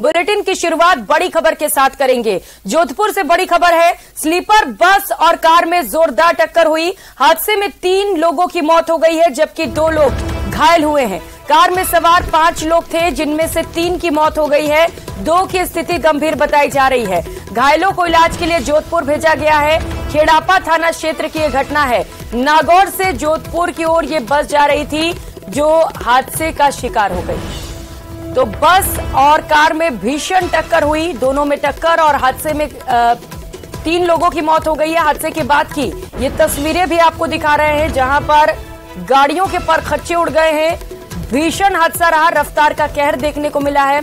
Bulletin की शुरुआत बड़ी खबर के साथ करेंगे। जोधपुर से बड़ी खबर है, स्लीपर बस और कार में जोरदार टक्कर हुई। हादसे में 3 लोगों की मौत हो गई है, जबकि 2 लोग घायल हुए हैं। कार में सवार 5 लोग थे, जिनमें से 3 की मौत हो गई है, 2 की स्थिति गंभीर बताई जा रही है। घायलों को इलाज के लिए जोधपुर भेजा गया है। खेड़ापा थाना क्षेत्र की यह घटना है। नागौर से जोधपुर की ओर ये बस जा रही थी, जो हादसे का शिकार हो गई। तो बस और कार में भीषण टक्कर हुई, दोनों में टक्कर और हादसे में 3 लोगों की मौत हो गई है। हादसे के बाद की ये तस्वीरें भी आपको दिखा रहे हैं, जहां पर गाड़ियों के परखच्चे उड़ गए हैं। भीषण हादसा रहा, रफ्तार का कहर देखने को मिला है।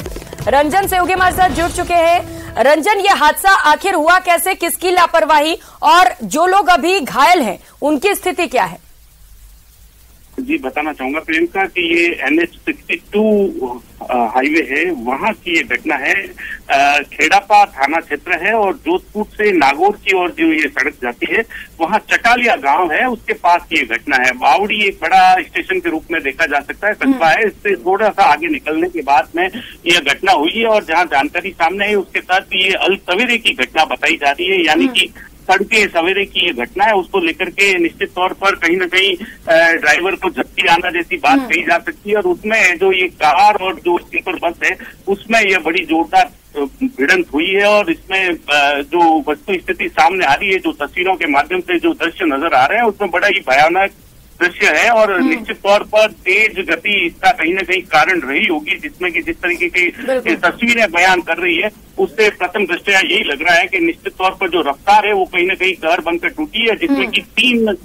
रंजन सहयोगी हमारे साथ जुड़ चुके हैं। रंजन, ये हादसा आखिर हुआ कैसे, किसकी लापरवाही, और जो लोग अभी घायल हैं उनकी स्थिति क्या है? जी, बताना चाहूंगा प्रियंका कि ये NH-62 हाईवे है, वहां की ये घटना है। खेड़ापा थाना क्षेत्र है और जोधपुर से नागौर की ओर जो ये सड़क जाती है, वहां चटालिया गांव है, उसके पास की ये घटना है। बावड़ी एक बड़ा स्टेशन के रूप में देखा जा सकता है, कस्बा है। इससे थोड़ा सा आगे निकलने के बाद में यह घटना हुई है और जहां जानकारी सामने है उसके साथ ये अल सवेरे की घटना बताई जा रही है, यानी कि तड़के सवेरे की ये घटना है। उसको लेकर के निश्चित तौर पर कहीं न कहीं ड्राइवर को झपकी आना जैसी बात कही जा सकती है। और उसमें जो ये कार और जो स्लीपर बस है, उसमें ये बड़ी जोरदार भिड़ंत हुई है। और इसमें जो वस्तु स्थिति सामने आ रही है, जो तस्वीरों के माध्यम से जो दृश्य नजर आ रहे हैं, उसमें बड़ा ही भयानक दृश्य है। और निश्चित तौर पर तेज गति इसका कहीं न कहीं कारण रही होगी, जिसमें कि जिस तरीके की तस्वीरें बयान कर रही है, उससे प्रथम दृष्टया यही लग रहा है कि निश्चित तौर पर जो रफ्तार है वो कहीं न कहीं कहर बनकर टूटी है, जिसमें कि 3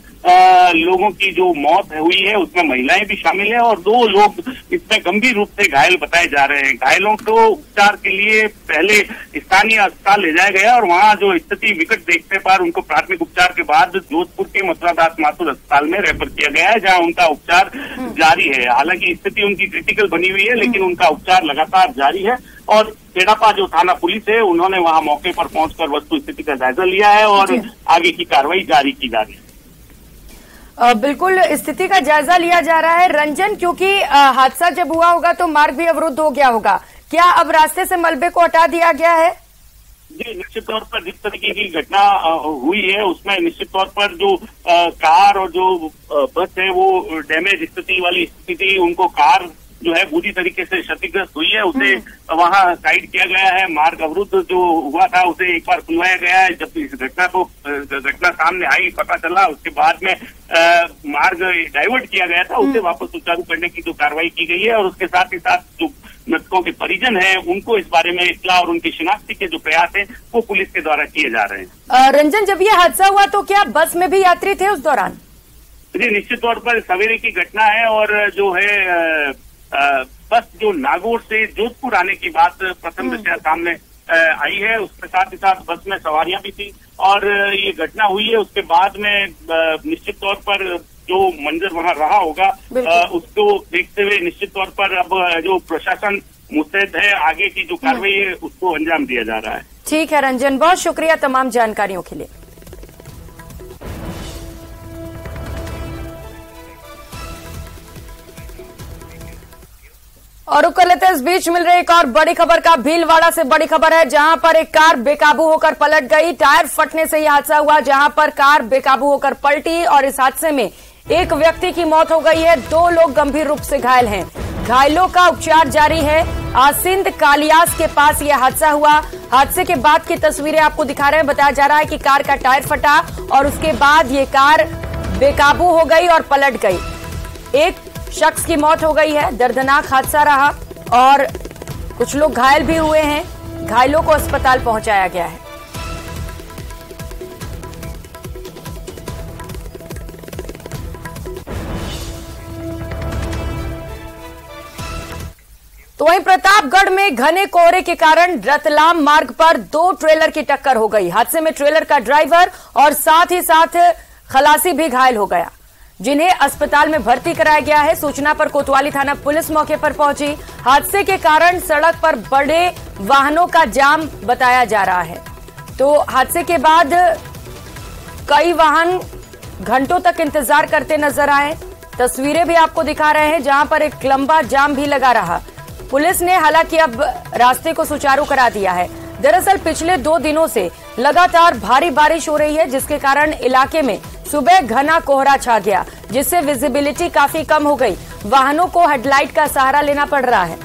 लोगों की जो मौत हुई है उसमें महिलाएं भी शामिल है और 2 लोग इसमें गंभीर रूप से घायल बताए जा रहे हैं। घायलों को उपचार के लिए पहले स्थानीय अस्पताल ले जाया गया और वहां जो स्थिति विकट देखने पर उनको प्राथमिक उपचार के बाद जोधपुर के मथुरादास माथुर अस्पताल में रेफर किया गया है, जहां उनका उपचार जारी है। हालांकि स्थिति उनकी क्रिटिकल बनी हुई है, लेकिन उनका उपचार लगातार जारी है। और खेड़ापा जो थाना पुलिस है, उन्होंने वहां मौके पर पहुंचकर वस्तु स्थिति का जायजा लिया है और आगे की कार्रवाई जारी की जा रही है। बिल्कुल, स्थिति का जायजा लिया जा रहा है रंजन, क्योंकि हादसा जब हुआ होगा तो मार्ग भी अवरुद्ध हो गया होगा। क्या अब रास्ते से मलबे को हटा दिया गया है? जी, निश्चित तौर पर जिस तरीके की घटना हुई है उसमें निश्चित तौर पर जो कार और जो बस है वो डैमेज स्थिति वाली स्थिति, उनको कार जो है बुरी तरीके से क्षतिग्रस्त हुई है, उसे वहां साइड किया गया है। मार्ग अवरुद्ध जो हुआ था उसे एक बार खुलवाया गया है। जब इस घटना सामने आई, पता चला, उसके बाद में मार्ग डाइवर्ट किया गया था, उसे वापस सुचारू करने की जो कार्रवाई की गई है। और उसके साथ ही साथ जो मृतकों के परिजन हैं, उनको इस बारे में इत्तला और उनकी शिनाख्ती के जो प्रयास हैं वो पुलिस के द्वारा किए जा रहे हैं। रंजन, जब ये हादसा हुआ तो क्या बस में भी यात्री थे उस दौरान? जी, निश्चित तौर पर सवेरे की घटना है और जो है बस जो नागौर से जोधपुर आने की बात प्रथम दृष्टया सामने आई है, उसके साथ ही साथ बस में सवारियां भी थी और ये घटना हुई है। उसके बाद में निश्चित तौर पर जो मंजर वहां रहा होगा, उसको देखते हुए निश्चित तौर पर अब जो प्रशासन मुस्तैद है, आगे की जो कार्रवाई है उसको अंजाम दिया जा रहा है। ठीक है रंजन, बहुत शुक्रिया तमाम जानकारियों के लिए। और रुक कर लेते हैं, इस बीच मिल रही एक और बड़ी खबर का। भीलवाड़ा से बड़ी खबर है, जहां पर एक कार बेकाबू होकर पलट गई। टायर फटने से यह हादसा हुआ, जहां पर कार बेकाबू होकर पलटी और इस हादसे में एक व्यक्ति की मौत हो गई है, 2 लोग गंभीर रूप से घायल हैं। घायलों का उपचार जारी है। आसिंद कालियास के पास यह हादसा हुआ। हादसे के बाद की तस्वीरें आपको दिखा रहे हैं। बताया जा रहा है कि कार का टायर फटा और उसके बाद ये कार बेकाबू हो गई और पलट गई। एक शख्स की मौत हो गई है। दर्दनाक हादसा रहा और कुछ लोग घायल भी हुए हैं। घायलों को अस्पताल पहुंचाया गया है। तो वहीं प्रतापगढ़ में घने कोहरे के कारण रतलाम मार्ग पर 2 ट्रेलर की टक्कर हो गई। हादसे में ट्रेलर का ड्राइवर और साथ ही साथ खलासी भी घायल हो गया, जिन्हें अस्पताल में भर्ती कराया गया है। सूचना पर कोतवाली थाना पुलिस मौके पर पहुंची। हादसे के कारण सड़क पर बड़े वाहनों का जाम बताया जा रहा है। तो हादसे के बाद कई वाहन घंटों तक इंतजार करते नजर आए। तस्वीरें भी आपको दिखा रहे हैं, जहां पर एक लंबा जाम भी लगा रहा। पुलिस ने हालांकि अब रास्ते को सुचारू करा दिया है। दरअसल पिछले 2 दिनों से लगातार भारी बारिश हो रही है, जिसके कारण इलाके में सुबह घना कोहरा छा गया, जिससे विजिबिलिटी काफी कम हो गई। वाहनों को हेडलाइट का सहारा लेना पड़ रहा है।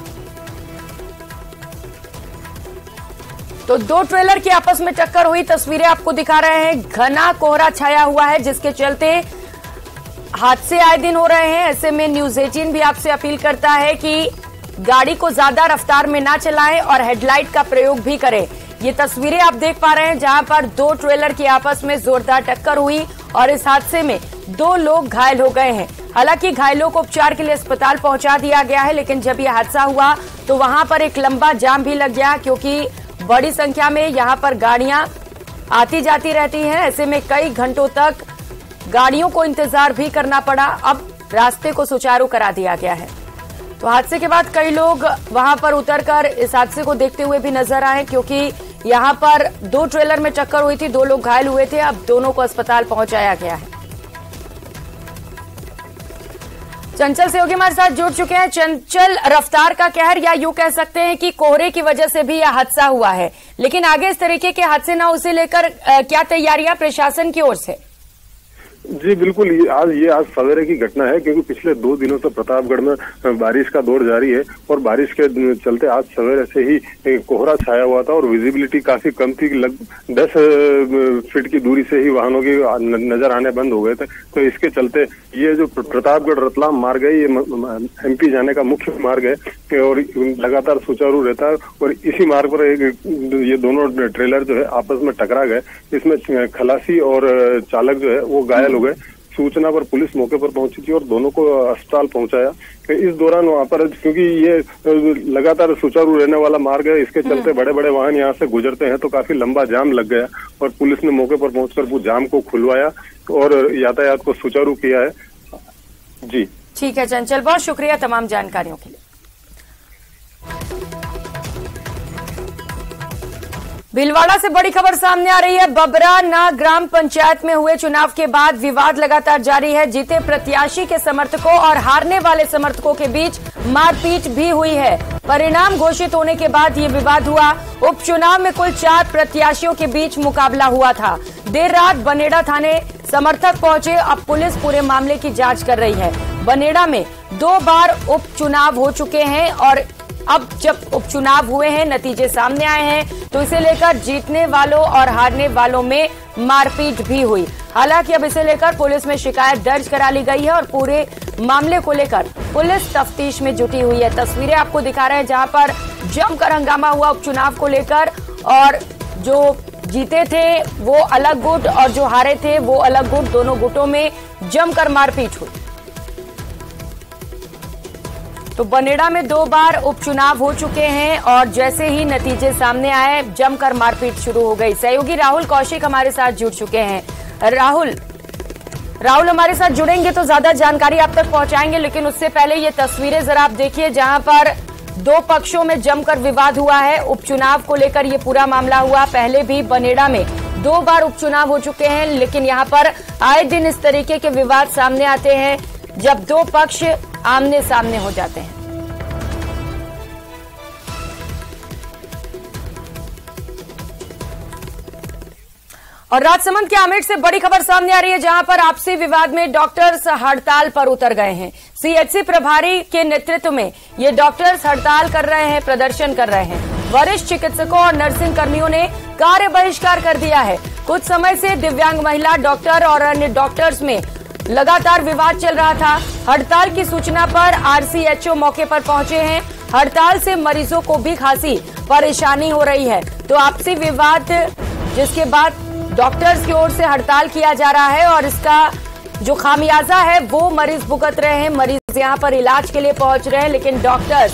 तो 2 ट्रेलर की आपस में टक्कर हुई, तस्वीरें आपको दिखा रहे हैं। घना कोहरा छाया हुआ है, जिसके चलते हादसे आए दिन हो रहे हैं। ऐसे में न्यूज 18 भी आपसे अपील करता है कि गाड़ी को ज्यादा रफ्तार में ना चलाएं और हेडलाइट का प्रयोग भी करें। ये तस्वीरें आप देख पा रहे हैं, जहां पर 2 ट्रेलर की आपस में जोरदार टक्कर हुई और इस हादसे में 2 लोग घायल हो गए हैं। हालांकि घायलों को उपचार के लिए अस्पताल पहुंचा दिया गया है, लेकिन जब यह हादसा हुआ तो वहां पर एक लंबा जाम भी लग गया, क्योंकि बड़ी संख्या में यहां पर गाड़ियां आती जाती रहती हैं। ऐसे में कई घंटों तक गाड़ियों को इंतजार भी करना पड़ा। अब रास्ते को सुचारू करा दिया गया है। तो हादसे के बाद कई लोग वहां पर उतरकर इस हादसे को देखते हुए भी नजर आए, क्योंकि यहां पर 2 ट्रेलर में टक्कर हुई थी, 2 लोग घायल हुए थे। अब दोनों को अस्पताल पहुंचाया गया है। चंचल सहयोगी हमारे साथ जुड़ चुके हैं। चंचल, रफ्तार का कहर या यूं कह सकते हैं कि कोहरे की वजह से भी यह हादसा हुआ है, लेकिन आगे इस तरीके के हादसे ना उसे लेकर क्या तैयारियां प्रशासन की ओर से? जी बिल्कुल, आज सवेरे की घटना है, क्योंकि पिछले 2 दिनों से प्रतापगढ़ में बारिश का दौर जारी है और बारिश के चलते आज सवेरे से ही कोहरा छाया हुआ था और विजिबिलिटी काफी कम थी। लगभग 10 फीट की दूरी से ही वाहनों की नजर आने बंद हो गए थे। तो इसके चलते ये जो प्रतापगढ़ रतलाम मार्ग है, ये MP जाने का मुख्य मार्ग है और लगातार सुचारू रहता है। और इसी मार्ग पर ये दोनों ट्रेलर जो है आपस में टकरा गए। इसमें खलासी और चालक जो है वो घायल हो गए। सूचना पर पुलिस मौके पर पहुंची थी और दोनों को अस्पताल पहुंचाया। तो इस दौरान वहां पर, क्योंकि ये लगातार सुचारू रहने वाला मार्ग है, इसके चलते बड़े बड़े वाहन यहाँ से गुजरते हैं, तो काफी लंबा जाम लग गया और पुलिस ने मौके पर पहुंचकर वो जाम को खुलवाया और यातायात को सुचारू किया है। जी ठीक है चंचल, बहुत शुक्रिया तमाम जानकारियों के लिए। भीलवाड़ा से बड़ी खबर सामने आ रही है। बबराना ग्राम पंचायत में हुए चुनाव के बाद विवाद लगातार जारी है। जीते प्रत्याशी के समर्थकों और हारने वाले समर्थकों के बीच मारपीट भी हुई है। परिणाम घोषित होने के बाद ये विवाद हुआ। उपचुनाव में कुल 4 प्रत्याशियों के बीच मुकाबला हुआ था। देर रात बनेड़ा थाने समर्थक पहुंचे। अब पुलिस पूरे मामले की जांच कर रही है। बनेड़ा में 2 बार उपचुनाव हो चुके हैं और अब जब उपचुनाव हुए हैं, नतीजे सामने आए हैं, तो इसे लेकर जीतने वालों और हारने वालों में मारपीट भी हुई। हालांकि अब इसे लेकर पुलिस में शिकायत दर्ज करा ली गई है और पूरे मामले को लेकर पुलिस तफ्तीश में जुटी हुई है। तस्वीरें आपको दिखा रहे हैं, जहां पर जमकर हंगामा हुआ उपचुनाव को लेकर और जो जीते थे वो अलग गुट और जो हारे थे वो अलग गुट, दोनों गुटों में जमकर मारपीट हुई। तो बनेड़ा में 2 बार उपचुनाव हो चुके हैं और जैसे ही नतीजे सामने आए, जमकर मारपीट शुरू हो गई। सहयोगी राहुल कौशिक हमारे साथ जुड़ चुके हैं। राहुल हमारे साथ जुड़ेंगे तो ज्यादा जानकारी आप तक पहुंचाएंगे, लेकिन उससे पहले ये तस्वीरें जरा आप देखिए, जहां पर 2 पक्षों में जमकर विवाद हुआ है। उपचुनाव को लेकर ये पूरा मामला हुआ। पहले भी बनेड़ा में 2 बार उपचुनाव हो चुके हैं, लेकिन यहां पर आए दिन इस तरीके के विवाद सामने आते हैं जब 2 पक्ष आमने सामने हो जाते हैं। और राजसमंद के आमेर से बड़ी खबर सामने आ रही है, जहां पर आपसी विवाद में डॉक्टर्स हड़ताल पर उतर गए हैं। CHC प्रभारी के नेतृत्व में ये डॉक्टर्स हड़ताल कर रहे हैं, प्रदर्शन कर रहे हैं। वरिष्ठ चिकित्सकों और नर्सिंग कर्मियों ने कार्य बहिष्कार कर दिया है। कुछ समय से दिव्यांग महिला डॉक्टर और अन्य डॉक्टर्स में लगातार विवाद चल रहा था। हड़ताल की सूचना पर RCHO मौके पर पहुंचे हैं। हड़ताल से मरीजों को भी खासी परेशानी हो रही है। तो आपसी विवाद, जिसके बाद डॉक्टर्स की ओर से हड़ताल किया जा रहा है और इसका जो खामियाजा है वो मरीज भुगत रहे हैं। मरीज यहां पर इलाज के लिए पहुंच रहे हैं, लेकिन डॉक्टर्स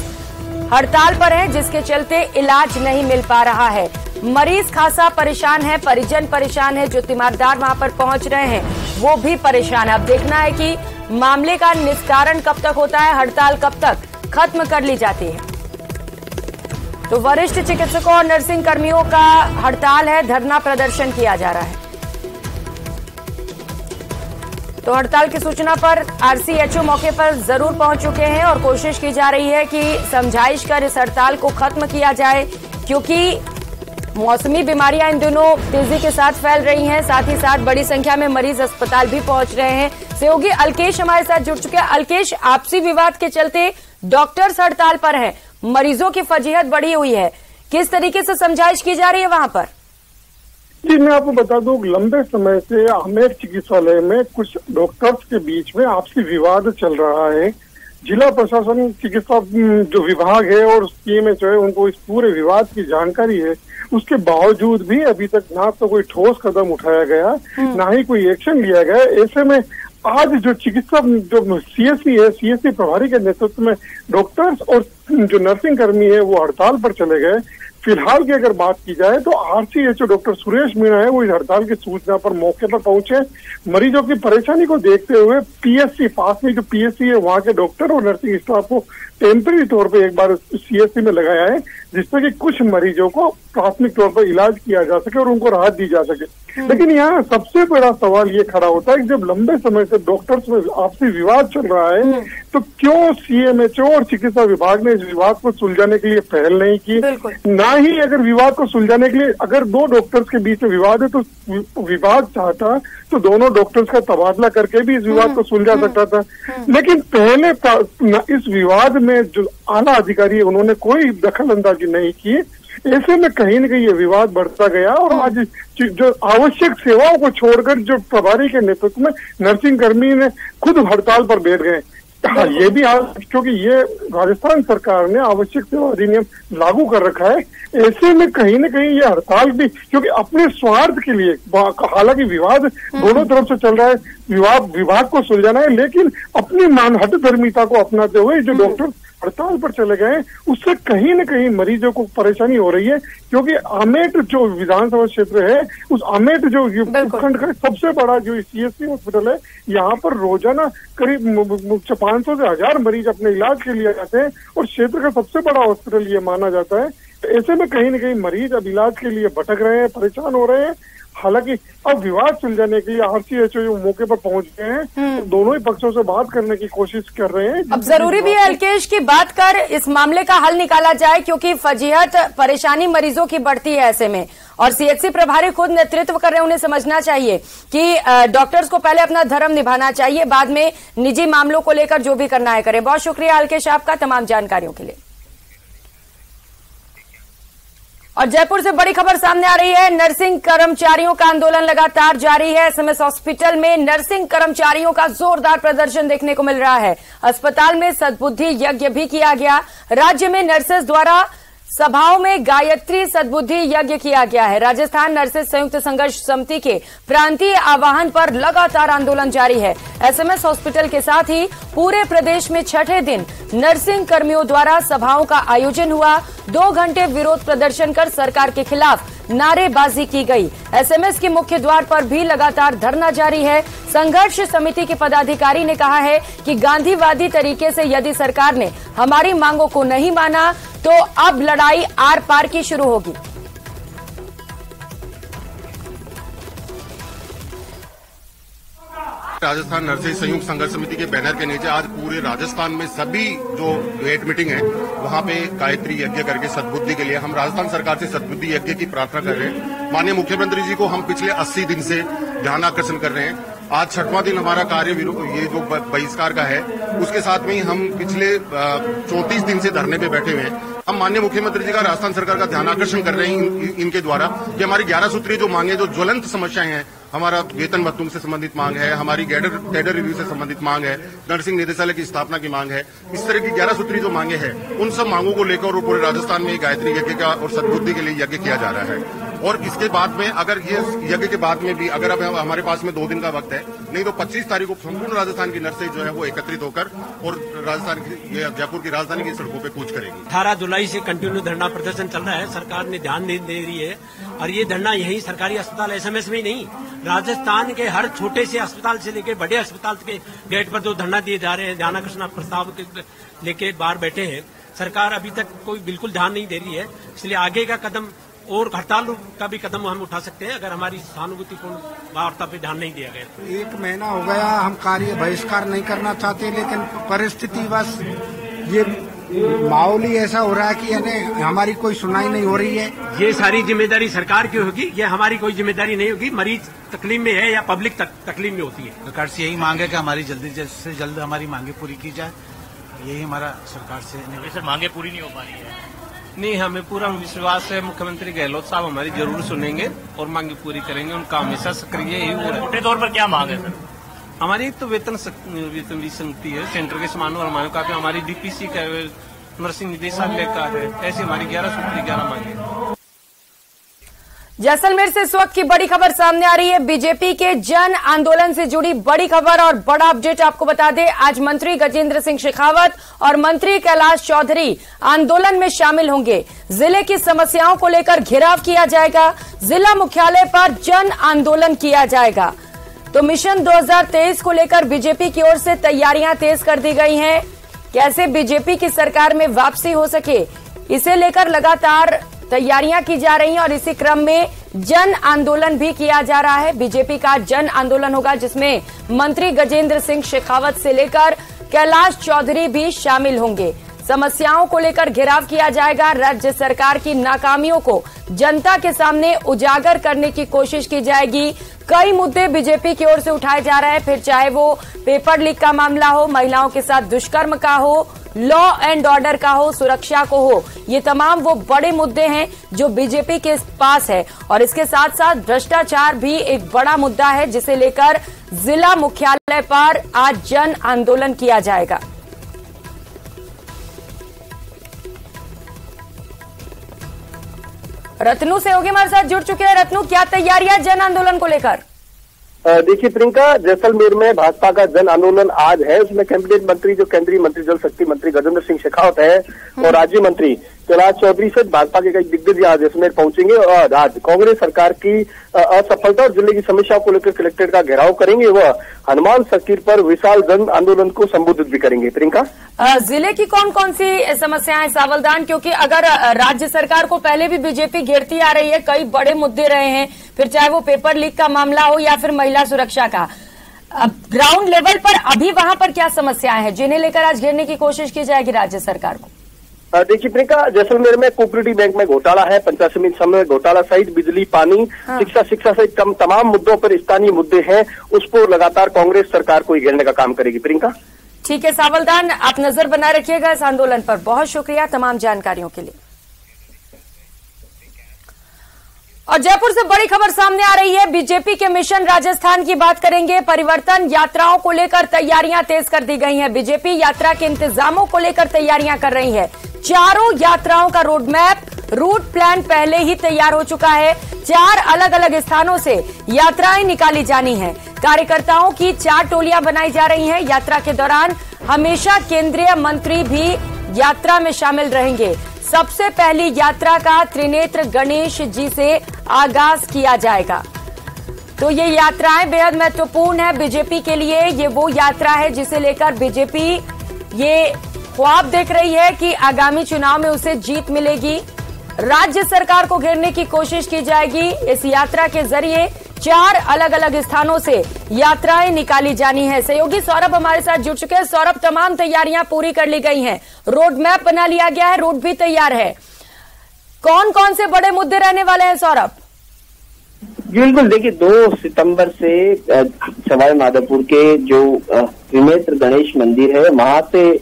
हड़ताल पर हैं, जिसके चलते इलाज नहीं मिल पा रहा है। मरीज खासा परेशान है, परिजन परेशान है, जो तीमारदार वहां पर पहुंच रहे हैं वो भी परेशान है। अब देखना है कि मामले का निस्तारण कब तक होता है, हड़ताल कब तक खत्म कर ली जाती है। तो वरिष्ठ चिकित्सकों और नर्सिंग कर्मियों का हड़ताल है, धरना प्रदर्शन किया जा रहा है। तो हड़ताल की सूचना पर आरसीएचओ मौके पर जरूर पहुंच चुके हैं और कोशिश की जा रही है कि समझाइश कर इस हड़ताल को खत्म किया जाए, क्योंकि मौसमी बीमारियां इन दिनों तेजी के साथ फैल रही हैं। साथ ही साथ बड़ी संख्या में मरीज अस्पताल भी पहुंच रहे हैं। सहयोगी अलकेश हमारे साथ जुड़ चुके हैं। अलकेश, आपसी विवाद के चलते डॉक्टर्स हड़ताल पर हैं, मरीजों की फजीहत बढ़ी हुई है, किस तरीके से समझाइश की जा रही है वहां पर? जी, मैं आपको बता दूं, लंबे समय से आमेर चिकित्सालय में कुछ डॉक्टर्स के बीच में आपसी विवाद चल रहा है। जिला प्रशासन चिकित्सा जो विभाग है और सीएमएचओ है, उनको इस पूरे विवाद की जानकारी है। उसके बावजूद भी अभी तक ना तो कोई ठोस कदम उठाया गया, ना ही कोई एक्शन लिया गया। ऐसे में आज जो चिकित्सा जो सीएससी है, सीएससी प्रभारी के नेतृत्व में डॉक्टर्स और जो नर्सिंग कर्मी है वो हड़ताल पर चले गए। फिलहाल की अगर बात की जाए तो आरसीएचओ डॉक्टर सुरेश मीणा है, वो इस हड़ताल की सूचना पर मौके पर पहुंचे। मरीजों की परेशानी को देखते हुए पीएससी पास में जो पीएससी है वहां के डॉक्टर और नर्सिंग स्टाफ को टेम्परेरी तौर पे एक बार सीएससी में लगाया है, जिससे कि कुछ मरीजों को प्राथमिक तौर पर इलाज किया जा सके और उनको राहत दी जा सके। लेकिन यहाँ सबसे बड़ा सवाल ये खड़ा होता है कि जब लंबे समय से डॉक्टर्स में आपसी विवाद चल रहा है, तो क्यों सीएमएचओ और चिकित्सा विभाग ने इस विवाद को सुलझाने के लिए पहल नहीं की? ना ही अगर विवाद को सुलझाने के लिए, अगर दो डॉक्टर्स के बीच में विवाद है तो विभाग चाहता तो दोनों डॉक्टर्स का तबादला करके भी इस विवाद को सुलझा सकता था। लेकिन पहले इस विवाद में जो आला अधिकारी है उन्होंने कोई दखल अंदाजी नहीं की। ऐसे में कहीं न कहीं ये विवाद बढ़ता गया और आज जो आवश्यक सेवाओं को छोड़कर जो प्रभारी के नेतृत्व में नर्सिंग कर्मी ने खुद हड़ताल पर बैठ गए। हाँ, ये भी क्योंकि ये राजस्थान सरकार ने आवश्यक सेवा अधिनियम लागू कर रखा है। ऐसे में कहीं न कहीं ये हड़ताल भी क्योंकि अपने स्वार्थ के लिए, हालांकि विवाद दोनों तरफ से चल रहा है, विभाग को सुलझाना है, लेकिन अपनी हठ धर्मिता को अपनाते हुए जो डॉक्टर हड़ताल पर चले गए उससे कहीं न कहीं मरीजों को परेशानी हो रही है। क्योंकि आमेट जो विधानसभा क्षेत्र है, उस आमेट जो उपखंड का सबसे बड़ा जो सीएससी हॉस्पिटल है, यहाँ पर रोजाना करीब 500 से 1000 मरीज अपने इलाज के लिए आते हैं और क्षेत्र का सबसे बड़ा हॉस्पिटल ये माना जाता है। तो ऐसे में कहीं न कहीं मरीज अब इलाज के लिए भटक रहे हैं, परेशान हो रहे हैं। हालांकि अब विवाद सुलझाने के लिए आरसीएचओ मौके पर पहुंच गए हैं, तो दोनों ही पक्षों से बात करने की कोशिश कर रहे हैं। अब जरूरी भी है अलकेश की बात कर इस मामले का हल निकाला जाए, क्योंकि फजीहत परेशानी मरीजों की बढ़ती है ऐसे में, और सीएचसी प्रभारी खुद नेतृत्व कर रहे हैं। उन्हें समझना चाहिए कि डॉक्टर्स को पहले अपना धर्म निभाना चाहिए, बाद में निजी मामलों को लेकर जो भी करना है करें। बहुत शुक्रिया अलकेश आपका तमाम जानकारियों के लिए। और जयपुर से बड़ी खबर सामने आ रही है। नर्सिंग कर्मचारियों का आंदोलन लगातार जारी है। एसएमएस हॉस्पिटल में नर्सिंग कर्मचारियों का जोरदार प्रदर्शन देखने को मिल रहा है। अस्पताल में सद्बुद्धि यज्ञ भी किया गया। राज्य में नर्सेस द्वारा सभाओं में गायत्री सद्बुद्धि यज्ञ किया गया है। राजस्थान नर्सेस संयुक्त संघर्ष समिति के प्रांतीय आह्वान पर लगातार आंदोलन जारी है। एसएमएस हॉस्पिटल के साथ ही पूरे प्रदेश में छठे दिन नर्सिंग कर्मियों द्वारा सभाओं का आयोजन हुआ। 2 घंटे विरोध प्रदर्शन कर सरकार के खिलाफ नारेबाजी की गई। एसएमएस के मुख्य द्वार पर भी लगातार धरना जारी है। संघर्ष समिति के पदाधिकारी ने कहा है कि गांधीवादी तरीके से यदि सरकार ने हमारी मांगों को नहीं माना तो अब लड़ाई आर पार की शुरू होगी। राजस्थान नर्सेस संयुक्त संघर्ष समिति के बैनर के नीचे आज पूरे राजस्थान में सभी जो गेट मीटिंग है वहां पे गायत्री यज्ञ करके सद्बुद्धि के लिए हम राजस्थान सरकार से सद्बुद्धि यज्ञ की प्रार्थना कर रहे हैं। माननीय मुख्यमंत्री जी को हम पिछले 80 दिन से ध्यान आकर्षण कर रहे हैं। आज 6वां दिन हमारा कार्य ये जो बहिष्कार का है उसके साथ में ही हम पिछले 34 दिन से धरने पे बैठे हुए हैं। हम माननीय मुख्यमंत्री जी का राजस्थान सरकार का ध्यान आकर्षण कर रहे हैं इनके द्वारा कि हमारी 11 सूत्रीय जो मांगे, जो ज्वलंत समस्याएं हैं, हमारा वेतन भत्तों से संबंधित मांग है, हमारी कैडर रिव्यू से संबंधित मांग है, नर्सिंग निदेशालय की स्थापना की मांग है, इस तरह की 11 सूत्रीय जो मांगे हैं उन सब मांगों को लेकर पूरे राजस्थान में गायत्री यज्ञ का और सद्बुद्धि के लिए यज्ञ किया जा रहा है। और इसके बाद में अगर ये यज्ञ के बाद में भी अगर अब हमारे पास में 2 दिन का वक्त है, नहीं तो 25 तारीख को संपूर्ण राजस्थान की नर्सें जो है वो एकत्रित होकर और राजस्थान की जयपुर की राजधानी की सड़कों पे कूच करेगी। 18 जुलाई से कंटिन्यू धरना प्रदर्शन चल रहा है। सरकार ने ध्यान नहीं दे रही है और ये धरना यही सरकारी अस्पताल एसएमएस में ही नहीं, राजस्थान के हर छोटे से अस्पताल से लेकर बड़े अस्पताल के गेट पर जो धरना दिए जा रहे हैं, ध्यान आकर्षण प्रस्ताव लेके बाहर बैठे हैं। सरकार अभी तक कोई बिल्कुल ध्यान नहीं दे रही है, इसलिए आगे का कदम और हड़ताल का भी कदम हम उठा सकते हैं अगर हमारी सहानुभूतिपूर्ण वार्ता पे ध्यान नहीं दिया गया। 1 महीना हो गया, हम कार्य बहिष्कार नहीं करना चाहते, लेकिन परिस्थिति बस ये माहौल ही ऐसा हो रहा है कि हमारी कोई सुनाई नहीं हो रही है। ये सारी जिम्मेदारी सरकार की होगी, ये हमारी कोई जिम्मेदारी नहीं होगी। मरीज तकलीफ में है या पब्लिक तकलीफ में होती है। सरकार से यही मांग है कि हमारी जल्द से जल्द हमारी मांगे पूरी की जाए। यही हमारा सरकार से सर मांगे पूरी नहीं हो पा रही है। नहीं, हमें पूरा विश्वास है मुख्यमंत्री गहलोत साहब हमारी जरूर सुनेंगे और मांगे पूरी करेंगे। उनका हमेशा सक्रिय ही हो। मोटे तौर पर क्या मांग है सर? हमारी एक तो वेतन भी समिति है सेंटर के समान और हमारे काफी हमारी डीपीसी का नर्सिंग निदेशालय का है। ऐसे हमारी 11 सूत्री 11 मांगे। जैसलमेर से इस वक्त की बड़ी खबर सामने आ रही है। बीजेपी के जन आंदोलन से जुड़ी बड़ी खबर और बड़ा अपडेट आपको बता दें। आज मंत्री गजेंद्र सिंह शेखावत और मंत्री कैलाश चौधरी आंदोलन में शामिल होंगे। जिले की समस्याओं को लेकर घेराव किया जाएगा। जिला मुख्यालय पर जन आंदोलन किया जाएगा। तो मिशन 2023 को लेकर बीजेपी की ओर से तैयारियां तेज कर दी गई हैं। कैसे बीजेपी की सरकार में वापसी हो सके, इसे लेकर लगातार तैयारियां की जा रही हैं और इसी क्रम में जन आंदोलन भी किया जा रहा है। बीजेपी का जन आंदोलन होगा जिसमें मंत्री गजेंद्र सिंह शेखावत से लेकर कैलाश चौधरी भी शामिल होंगे। समस्याओं को लेकर घेराव किया जाएगा। राज्य सरकार की नाकामियों को जनता के सामने उजागर करने की कोशिश की जाएगी। कई मुद्दे बीजेपी की ओर से उठाए जा रहे हैं, फिर चाहे वो पेपर लीक का मामला हो, महिलाओं के साथ दुष्कर्म का हो, लॉ एंड ऑर्डर का हो, सुरक्षा को हो। ये तमाम वो बड़े मुद्दे हैं जो बीजेपी के पास है और इसके साथ साथ भ्रष्टाचार भी एक बड़ा मुद्दा है जिसे लेकर जिला मुख्यालय पर आज जन आंदोलन किया जाएगा। रत्नू सहयोगी हमारे साथ जुड़ चुके हैं। रत्नू, क्या तैयारियां जन आंदोलन को लेकर? देखिए प्रियंका, जैसलमेर में भाजपा का जन आंदोलन आज है। उसमें कैबिनेट मंत्री जो केंद्रीय मंत्री जल शक्ति मंत्री गजेंद्र सिंह शेखावत है और राज्य मंत्री कैलाश चौधरी से भाजपा के कई दिग्गज आज जैसलमेर पहुंचेंगे और आज कांग्रेस सरकार की असफलता और जिले की समस्याओं को लेकर कलेक्ट्रेट का घेराव करेंगे। वह हनुमान सर्किट पर विशाल जन आंदोलन को संबोधित भी करेंगे। प्रियंका, जिले की कौन कौन सी समस्याएं सावधान, क्योंकि अगर राज्य सरकार को पहले भी बीजेपी घेरती आ रही है, कई बड़े मुद्दे रहे हैं, फिर चाहे वो पेपर लीक का मामला हो या फिर महिला सुरक्षा का, ग्राउंड लेवल पर अभी वहां पर क्या समस्याएं हैं जिन्हें लेकर आज घेरने की कोशिश की जाएगी राज्य सरकार को? देखिए प्रियंका, जैसलमेर में कोऑपरेटिव बैंक में घोटाला है, पंचायत समिति समय घोटाला सहित बिजली पानी शिक्षा सहित तमाम मुद्दों पर स्थानीय मुद्दे हैं, उस पर लगातार कांग्रेस सरकार को घेरने का काम करेगी। प्रियंका, ठीक है सावलदान, आप नजर बनाए रखिएगा इस आंदोलन पर। बहुत शुक्रिया तमाम जानकारियों के लिए। और जयपुर से बड़ी खबर सामने आ रही है। बीजेपी के मिशन राजस्थान की बात करेंगे। परिवर्तन यात्राओं को लेकर तैयारियां तेज कर दी गई हैं। बीजेपी यात्रा के इंतजामों को लेकर तैयारियां कर रही है। चारों यात्राओं का रोड मैप, रूट प्लान पहले ही तैयार हो चुका है। 4 अलग अलग स्थानों से यात्राएं निकाली जानी है। कार्यकर्ताओं की 4 टोलियां बनाई जा रही हैं। यात्रा के दौरान हमेशा केंद्रीय मंत्री भी यात्रा में शामिल रहेंगे। सबसे पहली यात्रा का त्रिनेत्र गणेश जी से आगाज किया जाएगा। तो ये यात्राएं बेहद महत्वपूर्ण है बीजेपी के लिए। ये वो यात्रा है जिसे लेकर बीजेपी ये ख्वाब देख रही है कि आगामी चुनाव में उसे जीत मिलेगी। राज्य सरकार को घेरने की कोशिश की जाएगी। इस यात्रा के जरिए 4 अलग अलग स्थानों से यात्राएं निकाली जानी है। सहयोगी सौरभ हमारे साथ जुड़ चुके हैं। सौरभ, तमाम तैयारियां पूरी कर ली गई हैं, रोड मैप बना लिया गया है, रूट भी तैयार है। कौन कौन से बड़े मुद्दे रहने वाले हैं सौरभ? बिल्कुल, देखिए 2 सितंबर से सवाई माधोपुर के जो त्रिनेत्र गणेश मंदिर है वहां से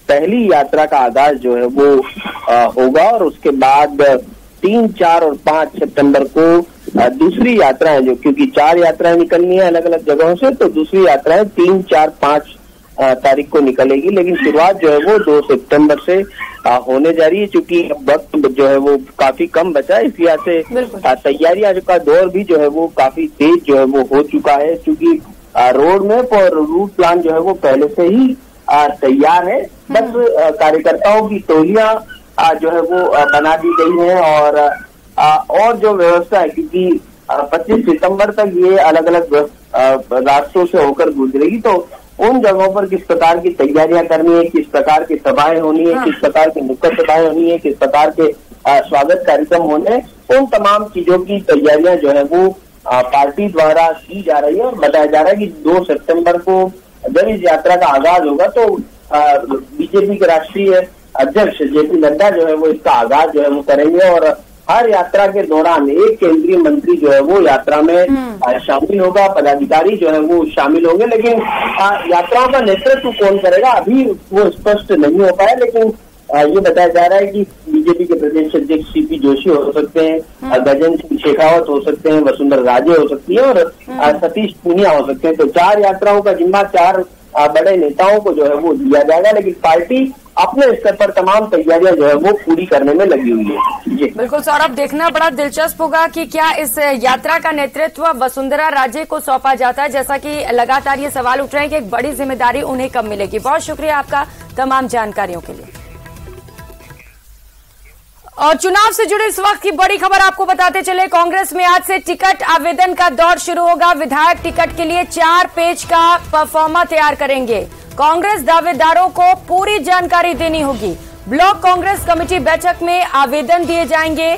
पहली यात्रा का आगाज जो है वो होगा और उसके बाद 3, 4 और 5 सितंबर को दूसरी यात्राएं जो, क्योंकि 4 यात्राएं निकलनी है अलग अलग जगहों से, तो दूसरी यात्राएं 3, 4, 5 तारीख को निकलेगी। लेकिन शुरुआत जो है वो 2 सितंबर से होने जा रही है। चूंकि वक्त जो है वो काफी कम बचा है, इस लिहाज से तैयारियां का दौर भी जो है वो काफी तेज जो है वो हो चुका है। चूंकि रोड मैप और रूट प्लान जो है वो पहले से ही तैयार है। बस कार्यकर्ताओं की टोलियां जो है वो बना दी गई है और जो व्यवस्था है, क्योंकि 25 सितंबर तक ये अलग अलग रास्तों से होकर गुजरेगी, तो उन जगहों पर किस प्रकार की तैयारियां करनी है, किस प्रकार की सभाएं होनी है, किस प्रकार की नुक्कड़ सभाएं होनी है, किस प्रकार के स्वागत कार्यक्रम होने, उन तमाम चीजों की तैयारियां जो है वो पार्टी द्वारा की जा रही है। और बताया जा रहा है कि 2 सितंबर को जब इस यात्रा का आगाज होगा तो बीजेपी के राष्ट्रीय अध्यक्ष जेपी नड्डा जो है वो इसका आगाज जो है वो करेंगे और हर यात्रा के दौरान एक केंद्रीय मंत्री जो है वो यात्रा में शामिल होगा, पदाधिकारी जो है वो शामिल होंगे। लेकिन यात्राओं का नेतृत्व कौन करेगा अभी वो स्पष्ट नहीं हो पाया। लेकिन ये बताया जा रहा है कि बीजेपी के प्रदेश अध्यक्ष सीपी जोशी हो सकते हैं, गजेंद्र सिंह शेखावत हो सकते हैं, वसुंधरा राजे हो सकती है और सतीश पूनिया हो सकते हैं। तो 4 यात्राओं का जिम्मा 4 बड़े नेताओं को जो है वो दिया जाएगा। लेकिन पार्टी अपने स्तर पर तमाम तैयारियां जो है वो पूरी करने में लगी हुई है। जी बिल्कुल सौरभ, देखना बड़ा दिलचस्प होगा कि क्या इस यात्रा का नेतृत्व वसुंधरा राजे को सौंपा जाता है, जैसा कि लगातार ये सवाल उठ रहे हैं कि एक बड़ी जिम्मेदारी उन्हें कब मिलेगी। बहुत शुक्रिया आपका तमाम जानकारियों के लिए। और चुनाव से जुड़ी इस वक्त की बड़ी खबर आपको बताते चले, कांग्रेस में आज से टिकट आवेदन का दौर शुरू होगा। विधायक टिकट के लिए 4 पेज का परफॉर्मा तैयार करेंगे। कांग्रेस दावेदारों को पूरी जानकारी देनी होगी। ब्लॉक कांग्रेस कमेटी बैठक में आवेदन दिए जाएंगे।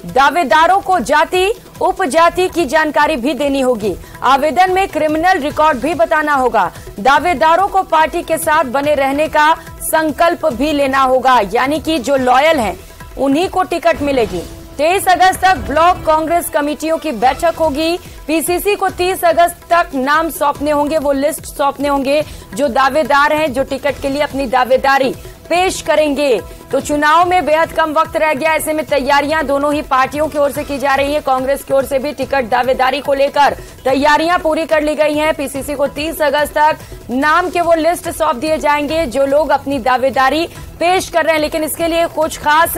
दावेदारों को जाति उपजाति की जानकारी भी देनी होगी। आवेदन में क्रिमिनल रिकॉर्ड भी बताना होगा। दावेदारों को पार्टी के साथ बने रहने का संकल्प भी लेना होगा, यानी कि जो लॉयल हैं उन्हीं को टिकट मिलेगी। 23 अगस्त तक ब्लॉक कांग्रेस कमेटियों की बैठक होगी। पीसीसी को 30 अगस्त तक नाम सौंपने होंगे, वो लिस्ट सौंपने होंगे जो दावेदार हैं, जो टिकट के लिए अपनी दावेदारी पेश करेंगे। तो चुनाव में बेहद कम वक्त रह गया, ऐसे में तैयारियां दोनों ही पार्टियों की ओर से की जा रही है। कांग्रेस की ओर से भी टिकट दावेदारी को लेकर तैयारियां पूरी कर ली गई हैं। पीसीसी को 30 अगस्त तक नाम के वो लिस्ट सौंप दिए जाएंगे जो लोग अपनी दावेदारी पेश कर रहे हैं। लेकिन इसके लिए कुछ खास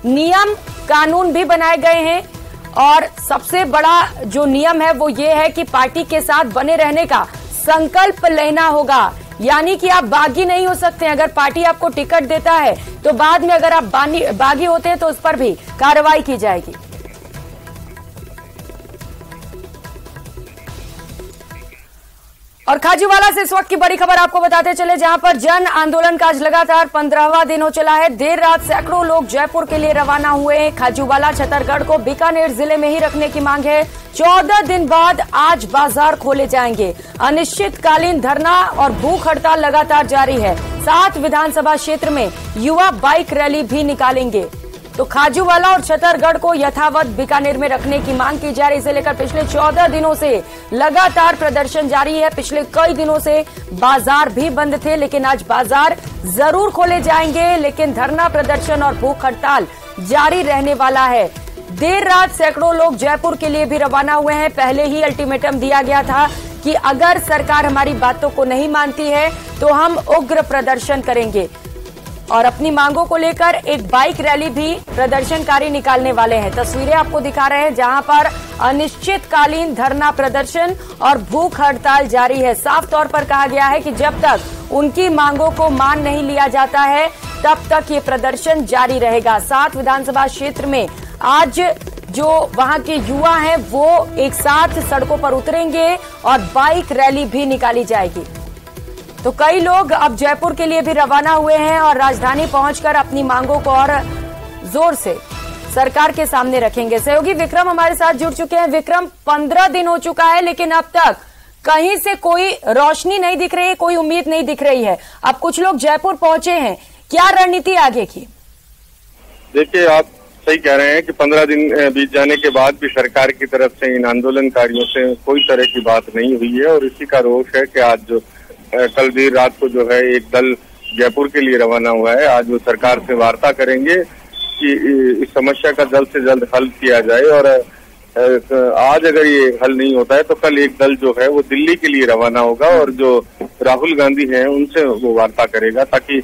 नियम कानून भी बनाए गए हैं और सबसे बड़ा जो नियम है वो ये है कि पार्टी के साथ बने रहने का संकल्प लेना होगा, यानी कि आप बागी नहीं हो सकते। अगर पार्टी आपको टिकट देता है तो बाद में अगर आप बागी होते हैं तो उस पर भी कार्रवाई की जाएगी। और खाजूवाला से इस वक्त की बड़ी खबर आपको बताते चले, जहां पर जन आंदोलन का आज लगातार 15वां दिन हो चला है। देर रात सैकड़ों लोग जयपुर के लिए रवाना हुए हैं। खाजूवाला छतरगढ़ को बीकानेर जिले में ही रखने की मांग है। 14 दिन बाद आज बाजार खोले जाएंगे। अनिश्चितकालीन धरना और भूख हड़ताल लगातार जारी है। 7 विधानसभा क्षेत्र में युवा बाइक रैली भी निकालेंगे। तो खाजूवाला और छतरगढ़ को यथावत बीकानेर में रखने की मांग की जा रही है। इसे लेकर पिछले 14 दिनों से लगातार प्रदर्शन जारी है। पिछले कई दिनों से बाजार भी बंद थे, लेकिन आज बाजार जरूर खोले जाएंगे। लेकिन धरना प्रदर्शन और भूख हड़ताल जारी रहने वाला है। देर रात सैकड़ों लोग जयपुर के लिए भी रवाना हुए हैं। पहले ही अल्टीमेटम दिया गया था कि अगर सरकार हमारी बातों को नहीं मानती है तो हम उग्र प्रदर्शन करेंगे। और अपनी मांगों को लेकर एक बाइक रैली भी प्रदर्शनकारी निकालने वाले हैं। तस्वीरें आपको दिखा रहे हैं जहां पर अनिश्चितकालीन धरना प्रदर्शन और भूख हड़ताल जारी है। साफ तौर पर कहा गया है कि जब तक उनकी मांगों को मान नहीं लिया जाता है तब तक ये प्रदर्शन जारी रहेगा। 7 विधानसभा क्षेत्र में आज जो वहां के युवा हैं वो एक साथ सड़कों पर उतरेंगे और बाइक रैली भी निकाली जाएगी। तो कई लोग अब जयपुर के लिए भी रवाना हुए हैं और राजधानी पहुंचकर अपनी मांगों को और जोर से सरकार के सामने रखेंगे। सहयोगी विक्रम हमारे साथ जुड़ चुके हैं। विक्रम, 15 दिन हो चुका है लेकिन अब तक कहीं से कोई रोशनी नहीं दिख रही है, कोई उम्मीद नहीं दिख रही है। अब कुछ लोग जयपुर पहुंचे हैं, क्या रणनीति आगे की? देखिए, आप सही कह रहे हैं कि 15 दिन बीत जाने के बाद भी सरकार की तरफ से इन आंदोलनकारियों से कोई तरह की बात नहीं हुई है और इसी का रोष है कि आज जो कल देर रात को जो है एक दल जयपुर के लिए रवाना हुआ है। आज वो सरकार से वार्ता करेंगे कि इस समस्या का जल्द से जल्द हल किया जाए और आज अगर ये हल नहीं होता है तो कल एक दल जो है वो दिल्ली के लिए रवाना होगा और जो राहुल गांधी हैं उनसे वो वार्ता करेगा ताकि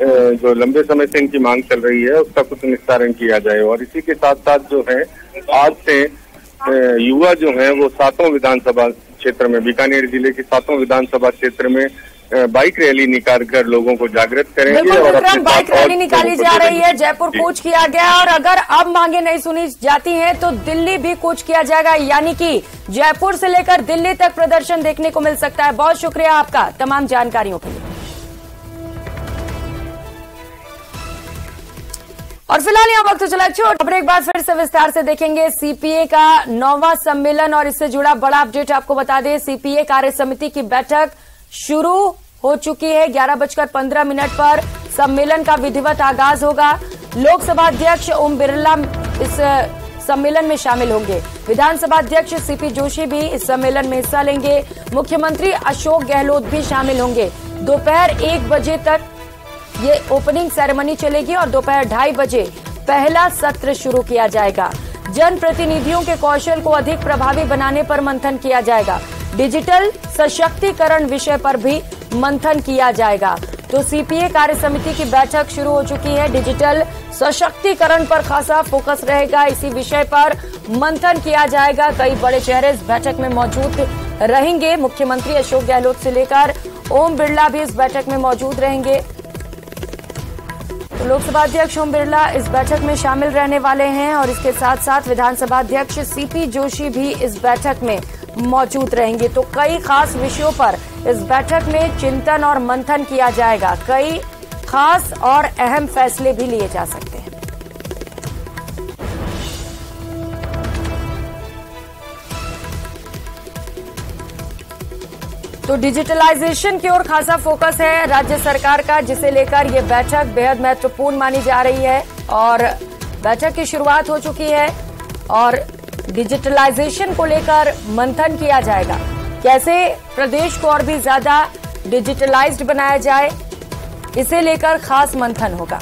जो लंबे समय से इनकी मांग चल रही है उसका कुछ निस्तारण किया जाए। और इसी के साथ साथ जो है आज से युवा जो है वो 7 विधानसभा क्षेत्र में, बीकानेर जिले के 7 विधानसभा क्षेत्र में बाइक रैली निकाल कर लोगों को जागृत करेंगे। और अपने बाइक रैली निकाली जा रही है। जयपुर कूच किया गया और अगर अब मांगे नहीं सुनी जाती हैं तो दिल्ली भी कूच किया जाएगा, यानी कि जयपुर से लेकर दिल्ली तक प्रदर्शन देखने को मिल सकता है। बहुत शुक्रिया आपका तमाम जानकारियों के लिए। और फिलहाल यहाँ वक्त चला छोड़, खबर एक बार फिर से विस्तार से देखेंगे। सीपीए का 9वां सम्मेलन और इससे जुड़ा बड़ा अपडेट आपको बता दें। सीपीए कार्य समिति की बैठक शुरू हो चुकी है। 11:15 पर सम्मेलन का विधिवत आगाज होगा। लोकसभा अध्यक्ष ओम बिरला इस सम्मेलन में शामिल होंगे। विधानसभा अध्यक्ष सीपी जोशी भी इस सम्मेलन में हिस्सा लेंगे। मुख्यमंत्री अशोक गहलोत भी शामिल होंगे। दोपहर 1 बजे तक ये ओपनिंग सेरेमनी चलेगी और दोपहर 2:30 बजे पहला सत्र शुरू किया जाएगा। जनप्रतिनिधियों के कौशल को अधिक प्रभावी बनाने पर मंथन किया जाएगा। डिजिटल सशक्तिकरण विषय पर भी मंथन किया जाएगा। तो सीपीए कार्य समिति की बैठक शुरू हो चुकी है। डिजिटल सशक्तिकरण पर खासा फोकस रहेगा। इसी विषय पर मंथन किया जाएगा। कई बड़े चेहरे इस बैठक में मौजूद रहेंगे। मुख्यमंत्री अशोक गहलोत से लेकर ओम बिरला भी इस बैठक में मौजूद रहेंगे। तो लोकसभा अध्यक्ष ओम बिरला इस बैठक में शामिल रहने वाले हैं और इसके साथ साथ विधानसभा अध्यक्ष सीपी जोशी भी इस बैठक में मौजूद रहेंगे। तो कई खास विषयों पर इस बैठक में चिंतन और मंथन किया जाएगा। कई खास और अहम फैसले भी लिए जा सकते हैं। तो डिजिटलाइजेशन की ओर खासा फोकस है राज्य सरकार का, जिसे लेकर ये बैठक बेहद महत्वपूर्ण मानी जा रही है। और बैठक की शुरुआत हो चुकी है और डिजिटलाइजेशन को लेकर मंथन किया जाएगा। कैसे प्रदेश को और भी ज्यादा डिजिटलाइज्ड बनाया जाए, इसे लेकर खास मंथन होगा।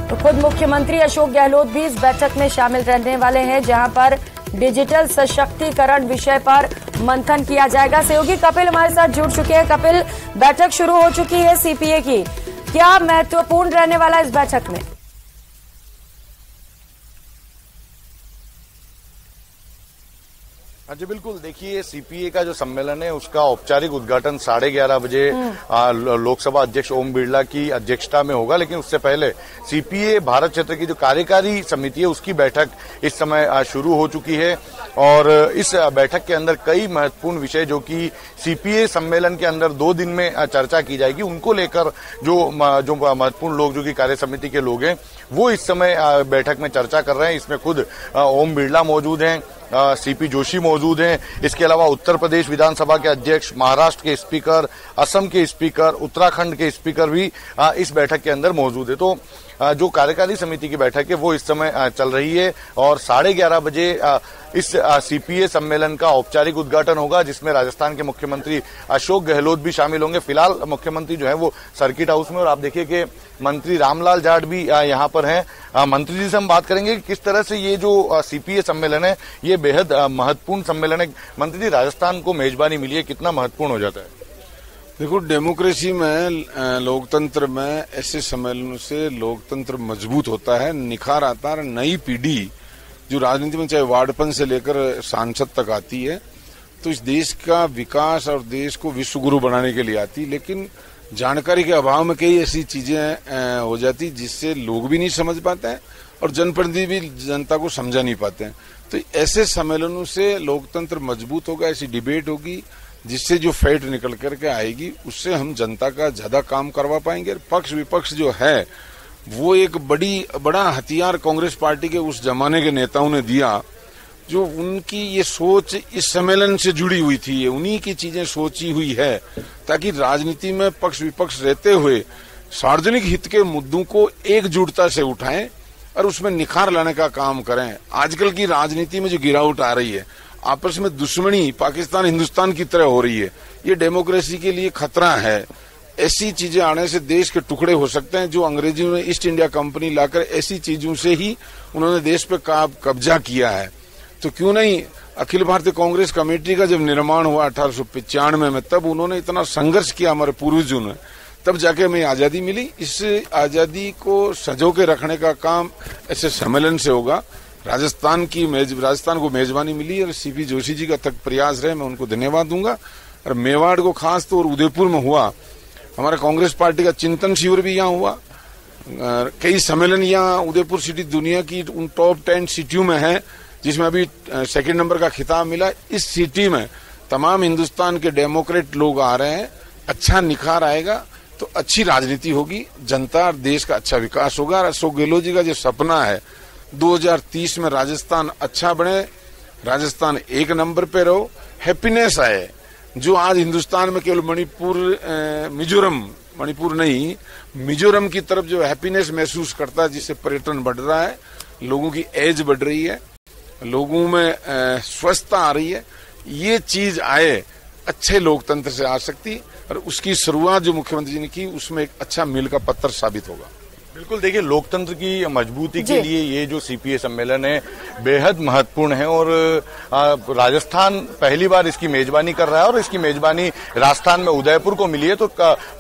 तो खुद मुख्यमंत्री अशोक गहलोत भी इस बैठक में शामिल रहने वाले हैं, जहां पर डिजिटल सशक्तिकरण विषय पर मंथन किया जाएगा। सहयोगी कपिल हमारे साथ जुड़ चुके हैं। कपिल, बैठक शुरू हो चुकी है सीपीए की, क्या महत्वपूर्ण रहने वाला इस बैठक में? जी बिल्कुल, देखिए सीपीए का जो सम्मेलन है उसका औपचारिक उद्घाटन 11:30 बजे लोकसभा अध्यक्ष ओम बिरला की अध्यक्षता में होगा। लेकिन उससे पहले सीपीए भारत क्षेत्र की जो कार्यकारी समिति है उसकी बैठक इस समय शुरू हो चुकी है और इस बैठक के अंदर कई महत्वपूर्ण विषय जो कि सीपीए सम्मेलन के अंदर 2 दिन में चर्चा की जाएगी, उनको लेकर जो महत्वपूर्ण लोग जो कि कार्य समिति के लोग हैं वो इस समय बैठक में चर्चा कर रहे हैं। इसमें खुद ओम बिरला मौजूद हैं, सीपी जोशी मौजूद हैं। इसके अलावा उत्तर प्रदेश विधानसभा के अध्यक्ष, महाराष्ट्र के स्पीकर, असम के स्पीकर, उत्तराखंड के स्पीकर भी इस बैठक के अंदर मौजूद है। तो जो कार्यकारी समिति की बैठक है वो इस समय चल रही है और 11:30 बजे इस सीपीए सम्मेलन का औपचारिक उद्घाटन होगा, जिसमें राजस्थान के मुख्यमंत्री अशोक गहलोत भी शामिल होंगे। फिलहाल मुख्यमंत्री जो है वो सर्किट हाउस में, और आप देखिए कि मंत्री रामलाल जाट भी यहाँ पर हैं। मंत्री जी से हम बात करेंगे कि किस तरह से ये जो सीपीए सम्मेलन है ये बेहद महत्वपूर्ण सम्मेलन है। मंत्री जी, राजस्थान को मेजबानी मिली है, कितना महत्वपूर्ण हो जाता है? देखो, डेमोक्रेसी में, लोकतंत्र में ऐसे सम्मेलनों से लोकतंत्र मजबूत होता है, निखार आता है। नई पीढ़ी जो राजनीति में चाहे वार्डपन से लेकर सांसद तक आती है तो इस देश का विकास और देश को विश्व गुरु बनाने के लिए आती, लेकिन जानकारी के अभाव में कई ऐसी चीजें हो जाती जिससे लोग भी नहीं समझ पाते हैं और जनप्रतिनिधि भी जनता को समझा नहीं पाते हैं। तो ऐसे सम्मेलनों से लोकतंत्र मजबूत होगा, ऐसी डिबेट होगी जिससे जो फैट निकल करके आएगी उससे हम जनता का ज्यादा काम करवा पाएंगे। पक्ष विपक्ष जो है वो एक बड़ा हथियार कांग्रेस पार्टी के उस जमाने के नेताओं ने दिया, जो उनकी ये सोच इस सम्मेलन से जुड़ी हुई थी, ये उन्हीं की चीजें सोची हुई है ताकि राजनीति में पक्ष विपक्ष रहते हुए सार्वजनिक हित के मुद्दों को एकजुटता से उठाएं और उसमें निखार लाने का काम करें। आजकल की राजनीति में जो गिरावट आ रही है, आपस में दुश्मनी पाकिस्तान हिंदुस्तान की तरह हो रही है, ये डेमोक्रेसी के लिए खतरा है। ऐसी चीजें आने से देश के टुकड़े हो सकते हैं। जो अंग्रेजियों ने ईस्ट इंडिया कंपनी लाकर ऐसी चीजों से ही उन्होंने देश पे कब्जा किया है। तो क्यों नहीं अखिल भारतीय कांग्रेस कमेटी का जब निर्माण हुआ 1895 में, तब उन्होंने इतना संघर्ष किया हमारे पूर्वजों ने, तब जाके हमें आजादी मिली। इस आजादी को सजो के रखने का काम ऐसे सम्मेलन से होगा। राजस्थान को मेजबानी मिली और सीपी जोशी जी का तक प्रयास रहे, मैं उनको धन्यवाद दूंगा। और मेवाड़ को खास तौर उदयपुर में हुआ, हमारा कांग्रेस पार्टी का चिंतन शिविर भी यहाँ हुआ। कई सम्मेलन यहाँ उदयपुर सिटी दुनिया की उन टॉप 10 सिटियों में है, जिसमें अभी 2nd नंबर का खिताब मिला। इस सिटी में तमाम हिंदुस्तान के डेमोक्रेट लोग आ रहे हैं, अच्छा निखार आएगा। तो अच्छी राजनीति होगी, जनता और देश का अच्छा विकास होगा। और अशोक गहलोत जी का जो सपना है 2030 में राजस्थान अच्छा बने, राजस्थान एक नंबर पे रहो, हैप्पीनेस आए, जो आज हिंदुस्तान में केवल मणिपुर नहीं, मिजोरम की तरफ जो हैप्पीनेस महसूस करता है, जिससे पर्यटन बढ़ रहा है, लोगों की एज बढ़ रही है, लोगों में स्वस्थता आ रही है, ये चीज आए, अच्छे लोकतंत्र से आ सकती, और उसकी शुरुआत जो मुख्यमंत्री जी ने की उसमें एक अच्छा मील का पत्थर साबित होगा। बिल्कुल, देखिए लोकतंत्र की मजबूती के लिए ये जो सीपीए सम्मेलन है बेहद महत्वपूर्ण है और राजस्थान पहली बार इसकी मेजबानी कर रहा है और इसकी मेजबानी राजस्थान में उदयपुर को मिली है। तो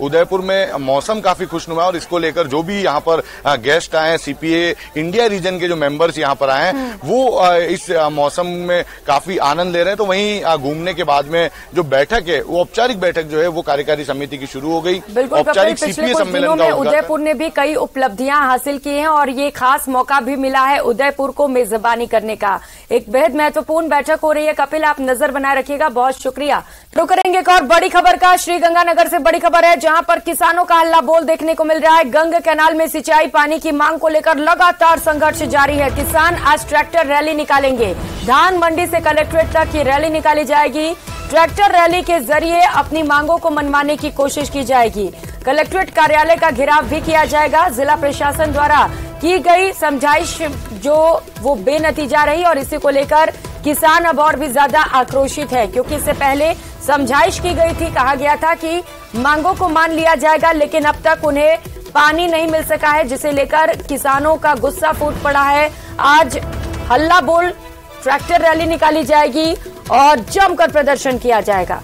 उदयपुर में मौसम काफी खुशनुमा है और इसको लेकर जो भी यहाँ पर गेस्ट आए हैं, सीपीए इंडिया रीजन के जो मेंबर्स यहाँ पर आए हैं, वो इस मौसम में काफी आनंद ले रहे हैं। तो वहीं घूमने के बाद में जो बैठक है, वो औपचारिक बैठक जो है वो कार्यकारी समिति की शुरू हो गई। औपचारिक सीपीए सम्मेलन का उदयपुर ने भी कई उपलब्धियां हासिल की हैं और ये खास मौका भी मिला है उदयपुर को मेजबानी करने का। एक बेहद महत्वपूर्ण बैठक हो रही है। कपिल, आप नजर बनाए रखिएगा, बहुत शुक्रिया। शुरू करेंगे एक और बड़ी खबर का। श्रीगंगानगर से बड़ी खबर है, जहां पर किसानों का हल्ला बोल देखने को मिल रहा है। गंग कैनाल में सिंचाई पानी की मांग को लेकर लगातार संघर्ष जारी है। किसान आज ट्रैक्टर रैली निकालेंगे। धान मंडी से कलेक्ट्रेट तक ये रैली निकाली जाएगी। ट्रैक्टर रैली के जरिए अपनी मांगों को मनवाने की कोशिश की जाएगी। कलेक्ट्रेट कार्यालय का घेराव भी किया जाएगा। जिला प्रशासन द्वारा की गई समझाइश जो वो बेनतीजा रही और इसी को लेकर किसान अब और भी ज्यादा आक्रोशित है, क्योंकि इससे पहले समझाइश की गई थी, कहा गया था कि मांगों को मान लिया जाएगा, लेकिन अब तक उन्हें पानी नहीं मिल सका है, जिसे लेकर किसानों का गुस्सा फूट पड़ा है। आज हल्ला बोल ट्रैक्टर रैली निकाली जाएगी और जमकर प्रदर्शन किया जाएगा।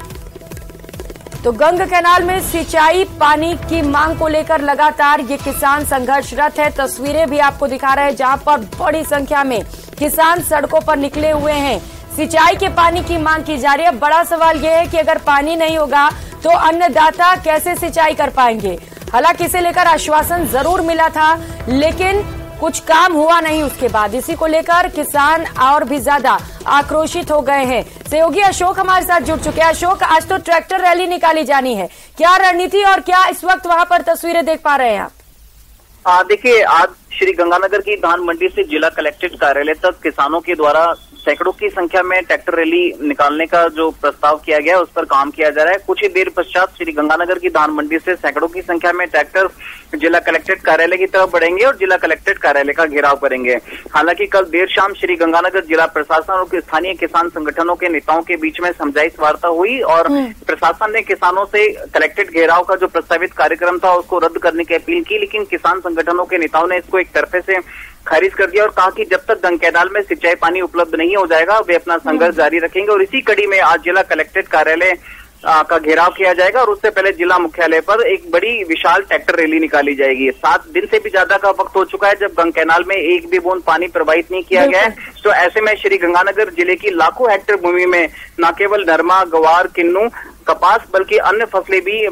तो गंग कैनाल में सिंचाई पानी की मांग को लेकर लगातार ये किसान संघर्षरत है। तस्वीरें भी आपको दिखा रहे हैं, जहां पर बड़ी संख्या में किसान सड़कों पर निकले हुए हैं। सिंचाई के पानी की मांग की जा रही है। बड़ा सवाल यह है कि अगर पानी नहीं होगा तो अन्नदाता कैसे सिंचाई कर पाएंगे। हालांकि इसे लेकर आश्वासन जरूर मिला था, लेकिन कुछ काम हुआ नहीं उसके बाद। इसी को लेकर किसान और भी ज्यादा आक्रोशित हो गए हैं। सहयोगी अशोक हमारे साथ जुड़ चुके हैं। अशोक, आज तो ट्रैक्टर रैली निकाली जानी है, क्या रणनीति और क्या इस वक्त वहां पर तस्वीरें देख पा रहे हैं आप? देखिए, आज श्री गंगानगर की धान मंडी से जिला कलेक्ट्रेट कार्यालय तक किसानों के द्वारा सैकड़ों की संख्या में ट्रैक्टर रैली निकालने का जो प्रस्ताव किया गया है उस पर काम किया जा रहा है। कुछ ही देर पश्चात श्री गंगानगर की धान मंडी से सैकड़ों की संख्या में ट्रैक्टर जिला कलेक्ट्रेट कार्यालय की तरफ बढ़ेंगे और जिला कलेक्ट्रेट कार्यालय का घेराव करेंगे। हालांकि कल देर शाम श्री गंगानगर जिला प्रशासन और स्थानीय किसान संगठनों के नेताओं के बीच में समझाइश वार्ता हुई और प्रशासन ने किसानों से कलेक्ट्रेट घेराव का जो प्रस्तावित कार्यक्रम था उसको रद्द करने की अपील की, लेकिन किसान संगठनों के नेताओं ने इसको एक तरफे से खारिज कर दिया और कहा कि जब तक गंग कैनाल में सिंचाई पानी उपलब्ध नहीं हो जाएगा वे अपना संघर्ष जारी रखेंगे। और इसी कड़ी में आज जिला कलेक्ट्रेट कार्यालय का घेराव किया जाएगा और उससे पहले जिला मुख्यालय पर एक बड़ी विशाल ट्रैक्टर रैली निकाली जाएगी। 7 दिन से भी ज्यादा का वक्त हो चुका है जब गंग कैनाल में एक भी बूंद पानी प्रवाहित नहीं किया गया है। तो ऐसे में श्री गंगानगर जिले की लाखों हेक्टेयर भूमि में न केवल नरमा, गवार, किन्नू, कपास बल्कि अन्य फसलें भी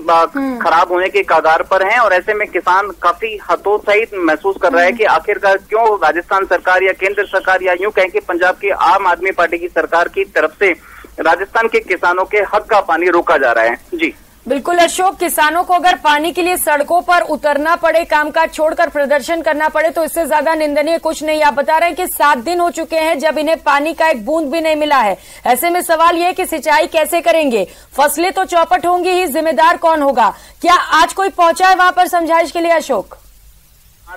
खराब होने के कगार पर हैं और ऐसे में किसान काफी हतोत्साहित महसूस कर रहा है कि आखिरकार क्यों राजस्थान सरकार या केंद्र सरकार या यूं कहें कि पंजाब की आम आदमी पार्टी की सरकार की तरफ से राजस्थान के किसानों के हक का पानी रोका जा रहा है। जी बिल्कुल अशोक, किसानों को अगर पानी के लिए सड़कों पर उतरना पड़े, कामकाज छोड़कर प्रदर्शन करना पड़े तो इससे ज्यादा निंदनीय कुछ नहीं। आप बता रहे हैं कि 7 दिन हो चुके हैं जब इन्हें पानी का एक बूंद भी नहीं मिला है। ऐसे में सवाल ये है कि सिंचाई कैसे करेंगे, फसलें तो चौपट होंगी ही, जिम्मेदार कौन होगा? क्या आज कोई पहुंचा है वहां पर समझाइश के लिए अशोक?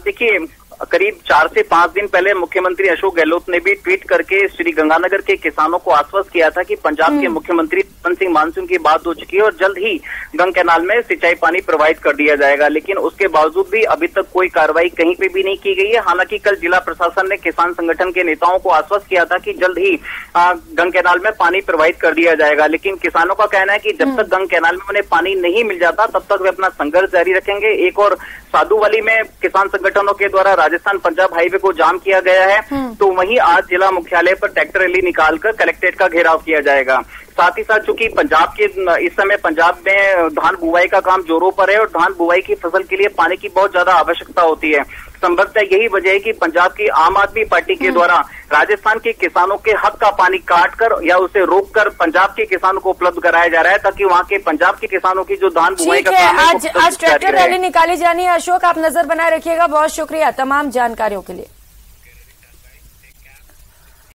देखिए, करीब 4 से 5 दिन पहले मुख्यमंत्री अशोक गहलोत ने भी ट्वीट करके श्री गंगानगर के किसानों को आश्वस्त किया था कि पंजाब के मुख्यमंत्री भगवंत सिंह मान की बात हो चुकी है और जल्द ही गंग कैनाल में सिंचाई पानी प्रोवाइड कर दिया जाएगा। लेकिन उसके बावजूद भी अभी तक कोई कार्रवाई कहीं पे भी नहीं की गई है। हालांकि कल जिला प्रशासन ने किसान संगठन के नेताओं को आश्वस्त किया था कि जल्द ही गंग कैनाल में पानी प्रोवाइड कर दिया जाएगा, लेकिन किसानों का कहना है कि जब तक गंग कैनाल में उन्हें पानी नहीं मिल जाता तब तक वे अपना संघर्ष जारी रखेंगे। एक और साधुवाली में किसान संगठनों के द्वारा राजस्थान पंजाब हाईवे को जाम किया गया है, तो वहीं आज जिला मुख्यालय पर ट्रैक्टर रैली निकालकर कलेक्ट्रेट का घेराव किया जाएगा। साथ ही साथ चूंकि पंजाब के इस समय पंजाब में धान बुवाई का काम जोरों पर है और धान बुवाई की फसल के लिए पानी की बहुत ज्यादा आवश्यकता होती है। संभवतः यही वजह है कि पंजाब की आम आदमी पार्टी के द्वारा राजस्थान के किसानों के हक का पानी काटकर या उसे रोककर पंजाब के किसानों को उपलब्ध कराया जा रहा है, ताकि वहां के पंजाब के किसानों की जो धान बुआई का काम है आज ट्रैक्टर रैली निकाली जानी है। अशोक, आप नजर बनाए रखिएगा। बहुत शुक्रिया तमाम जानकारियों के लिए।